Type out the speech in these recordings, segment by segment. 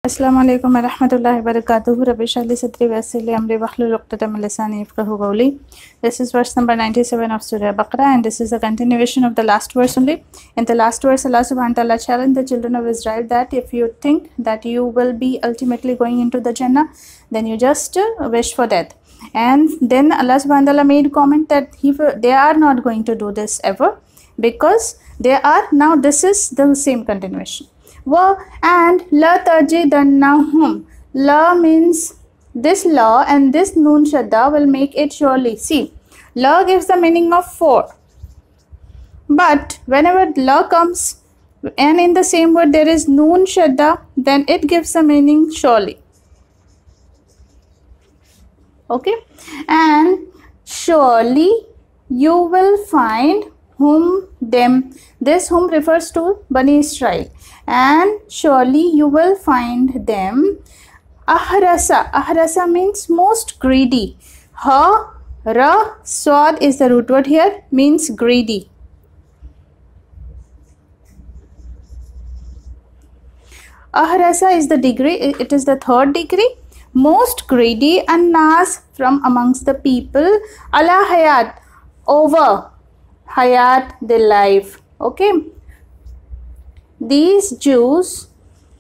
अस्सलाम वालेकुम वरहमतुल्लाहि वबरकातुहू रब्बि इश्रह ली सदरी वयस्सिर ली अमरी वहलुल उक़्दतम मिन लिसानी यफ़क़हू क़ौली. This is verse number 97 of Surah Baqarah, and this is a continuation of the last verse only. In the last verse, Allah subhanahu wa ta'ala challenged the children of Israel that if you think that you will be ultimately going into the Jannah, then you just wish for death. And then Allah subhanahu wa ta'ala made comment that they are not going to do this ever, because they are now, this is the same continuation. And la tajidannahum, la means this law, and this noon shadda will make it surely. See, la gives the meaning of for, but whenever la comes and in the same word there is noon shadda, then it gives the meaning surely. Okay, and surely you will find whom, them. This whom refers to Bani Israel. And surely you will find them ahrasa. Ahrasa means most greedy. Ha, ra, swad is the root word here, means greedy. Ahrasa is the degree, it is the third degree. Most greedy, annas, from amongst the people, ala hayat, over hayat, the life. Okay, these Jews,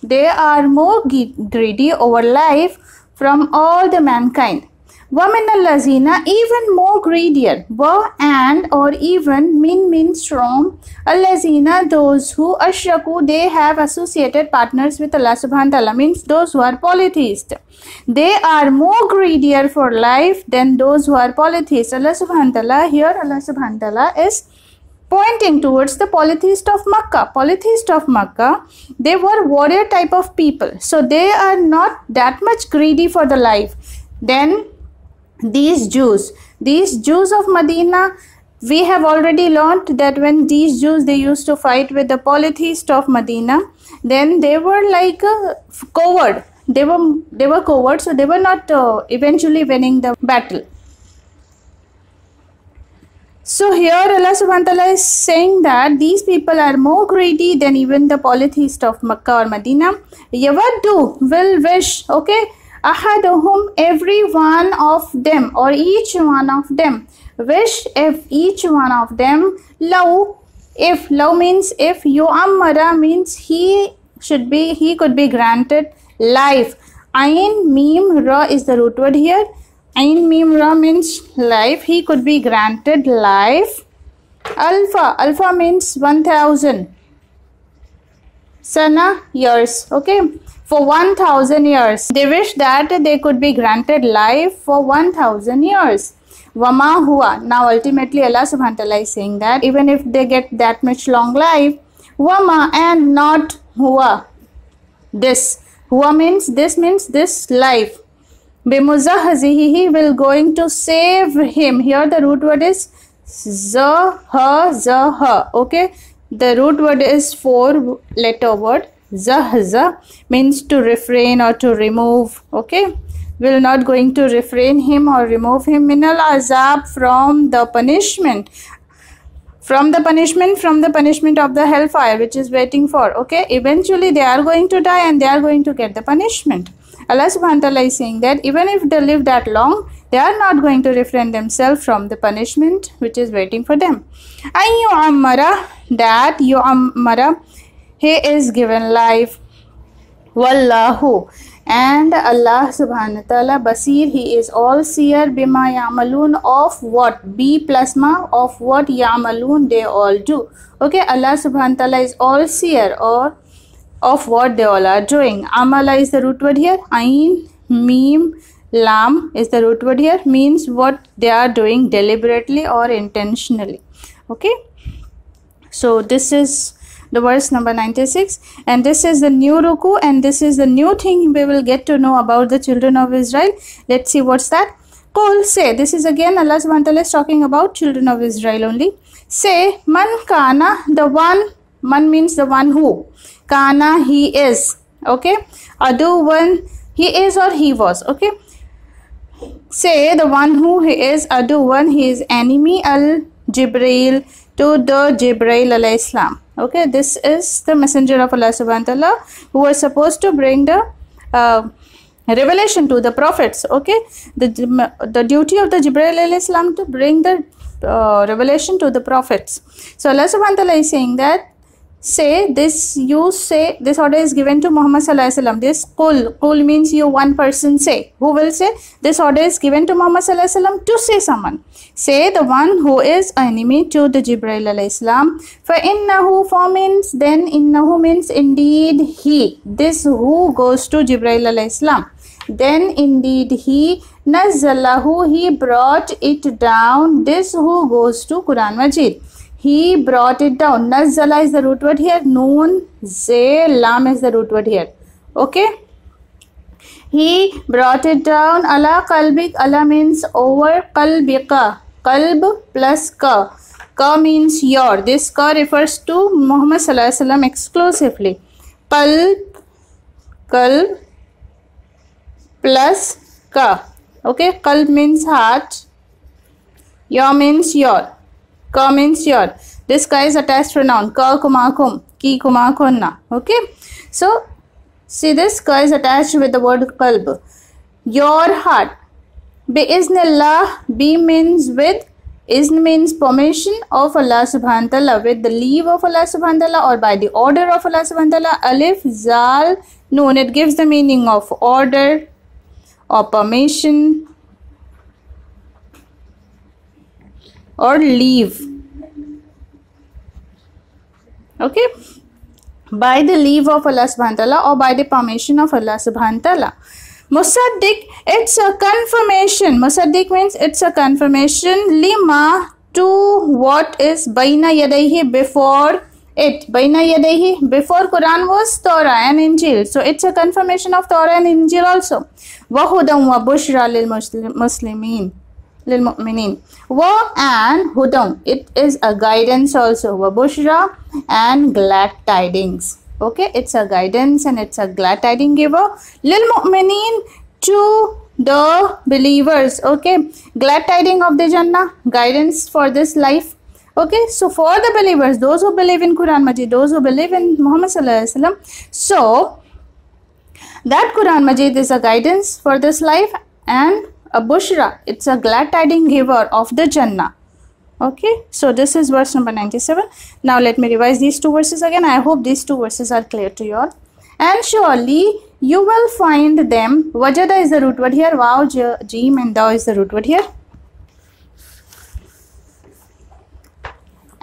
they are more greedy over life from all the mankind. Wamin allazina, even more greedier. Wa, and, or even, min means from. Allazina, those who ashraku, they have associated partners with Allah subhanahu wa ta'ala, means those who are polytheists. They are more greedier for life than those who are polytheists. Allah subhanahu wa ta'ala, here Allah subhanahu wa ta'ala is pointing towards the polytheist of Makkah. Polytheist of Makkah, they were warrior type of people, so they are not that much greedy for the life. Then these Jews of Medina, we have already learnt that when these Jews, they used to fight with the polytheist of Medina, then they were like coward. They were coward, so they were not eventually winning the battle. So here Allah subhanahu wa ta'ala is saying that these people are more greedy than even the polytheist of Makkah or Medina. Yawaddu, will wish, okay, ahaduhum, every one of them, or each one of them, wish if each one of them, law, if, law means if, yu'ammara means he could be granted life. Ain, mim, ra is the root word here. Ain mim ra means life, he could be granted life. Alpha means 1000. Sana, years, okay, for 1000 years. They wish that they could be granted life for 1000 years. Wama huwa, now ultimately Allah subhanahu wa ta'ala is saying that even if they get that much long life, wama, and not huwa, this. Huwa means this life. Bimuzahzihi, will going to save him. Here the root word is zah, okay, the root word is 4-letter word. Zah means to refrain or to remove. Okay, will not going to refrain him or remove him. Minal azab, from the punishment. From the punishment of the hellfire which is waiting for. Okay, eventually they are going to die and they are going to get the punishment. Allah subhanahu wa ta'ala is saying that even if they live that long, they are not going to refrain themselves from the punishment which is waiting for them. Ayyu'ammara, that yu'ammara, he is given life. Wallahu, and Allah subhanahu wa ta'ala, basir, he is all seer, bima ya'malun, of what, b plus ma, of what ya'malun, they all do. Okay, Allah subhanahu wa ta'ala is all seer, or of what they all are doing. Amala is the root word here. Ain, mim, lam is the root word here, means what they are doing deliberately or intentionally. Okay, so this is the verse number 96, and this is the new ruku, and this is the new thing we will get to know about the children of Israel. Let's see what's that. Qul, say, this is again Allah subhanahu wa ta'ala is talking about children of Israel only. Say, man kana, the one, man means the one who, kana, he is, okay, adu, one, he is or he was, okay. Say, the one who he is, adu, one, he is enemy, al Jibreel, to the Jibreel alayhi salam. Okay, this is the messenger of Allah subhanahu wa ta'ala who was supposed to bring the revelation to the prophets. Okay, the duty of the Jibreel alayhi salam to bring the revelation to the prophets. So Allah subhanahu wa ta'ala is saying that, say this, you say this order is given to Muhammad sallallahu alaihi wasallam. This qul means you, one person say. Who will say? This order is given to Muhammad sallallahu alaihi wasallam to say someone. Say the one who is enemy to the Jibreel alayhi salam. For innahu, for means then, innahu means indeed he. This who goes to Jibreel alayhi salam. Then indeed he, nazzalahu, he brought it down. This who goes to Quran Majid. He brought it down. Nazzala is the root word here. Noon, ze, lam is the root word here. Okay. He brought it down. Ala qalbik. Ala means over. Qalbika. Qalb plus ka. Ka means your. This ka refers to Muhammad sallallahu alaihi wasallam exclusively. Qalb plus ka. Okay. Qalb means heart. Your means your. Ka means your. This ka is attached pronoun. Ka kumakum. Ki kumakunna. Okay. So, see, this ka is attached with the word qalb. Your heart. Bi-iznillah. Bi means with. Izn means permission of Allah subhanahu wa ta'ala. With the leave of Allah subhanahu wa ta'ala or by the order of Allah subhanahu wa ta'ala. Alif, zal, noon. It gives the meaning of order or permission or leave. Okay, by the leave of Allah subhanahu wa ta'ala or by the permission of Allah subhanahu wa ta'ala. Musaddiq, it's a confirmation. Musaddiq means it's a confirmation. Lima, to what is baina yadayhi, before it. Baina yadayhi, before Quran was Torah and Injil. So it's a confirmation of Torah and Injil also. Wahudan wa bushra lil muslimin. Lil mu'minin. Wa and hudam, it is a guidance also. Wa bushra and glad tidings. Okay, it's a guidance and it's a glad tiding giver. Lil mu'minin, to the believers. Okay, glad tiding of the Jannah, guidance for this life. Okay, so for the believers, those who believe in Quran Majid, those who believe in Muhammad sallallahu alaihi wasallam. So that Quran Majid is a guidance for this life and a bushra, it's a glad tiding giver of the Jannah. Okay, so this is verse number 97. Now let me revise these two verses again. I hope these two verses are clear to you all. And surely you will find them. Wajada is the root word here. Wow, jim and daw is the root word here.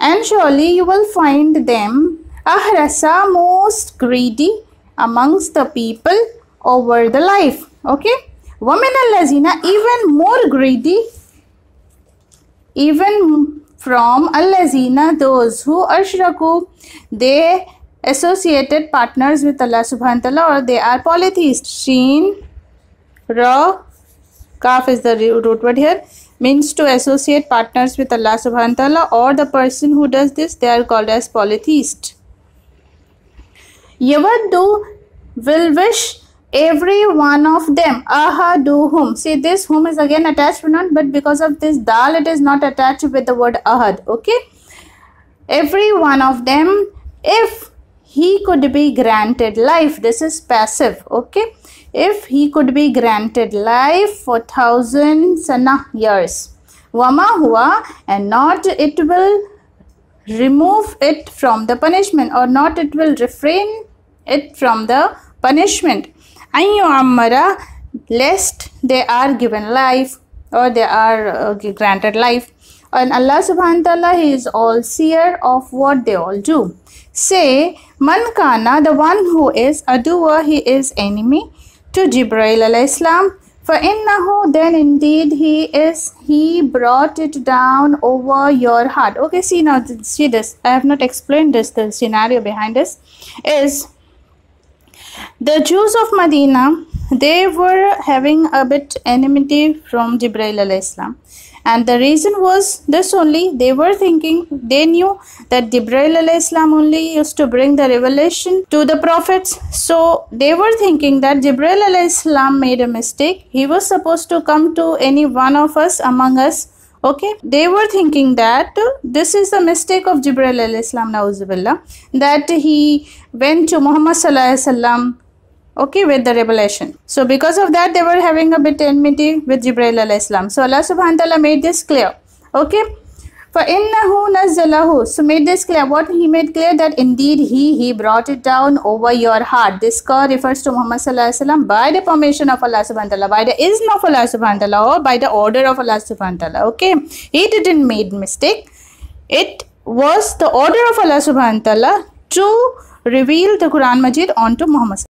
And surely you will find them ahrasa, most greedy amongst the people over the life. Okay. Wamin allazina, even more greedy, even from allazina, those who ashraku, they associated partners with Allah subhanahu wa ta'ala, or they are polytheists. Sheen, ra, kaf is the root word here, means to associate partners with Allah subhanahu wa ta'ala, or the person who does this, they are called as polytheist. Yawaddu, will wish every one of them. Ahaduhum. See, this whom is again attached pronoun, but because of this dal, it is not attached with the word ahad. Okay. Every one of them, if he could be granted life. This is passive. Okay. If he could be granted life for 1,000 sana years. Wama huwa, and not it will remove it from the punishment, or not it will refrain it from the punishment. Ayyu ammara, lest they are given life, or they are granted life. And Allah subhanahu wa ta'ala, he is all seer of what they all do. Say, man kana, the one who is aduwa, he is enemy to Jibreel alayhi salam. For innahu, then indeed he brought it down over your heart. Okay, see now, see this. I have not explained this. The scenario behind this is the Jews of Medina, they were having a bit enmity from Jibreel alayhi salam. And the reason was this only. They were thinking, they knew that Jibreel alayhi salam only used to bring the revelation to the prophets. So they were thinking that Jibreel alayhi salam made a mistake. He was supposed to come to any one of us among us. Okay, they were thinking that this is the mistake of Jibreel alayhi salam, na'uzubillah, that he went to Muhammad sallallahu alaihi wasallam okay, with the revelation. So because of that, they were having a bit enmity with Jibreel alayhi salam. So Allah subhanahu wa ta'ala made this clear. Okay, فَإِنَّهُ نَزَّلَهُ, so made this clear. What he made clear? That indeed he brought it down over your heart. This Qur'an refers to Muhammad sallallahu alaihi wasallam by the permission of Allah subhanahu wa ta'ala, by the izn of Allah subhanahu wa ta'ala, or by the order of Allah subhanahu wa ta'ala. Okay, he didn't make mistake. It was the order of Allah subhanahu wa ta'ala to reveal the Quran Majid onto Muhammad.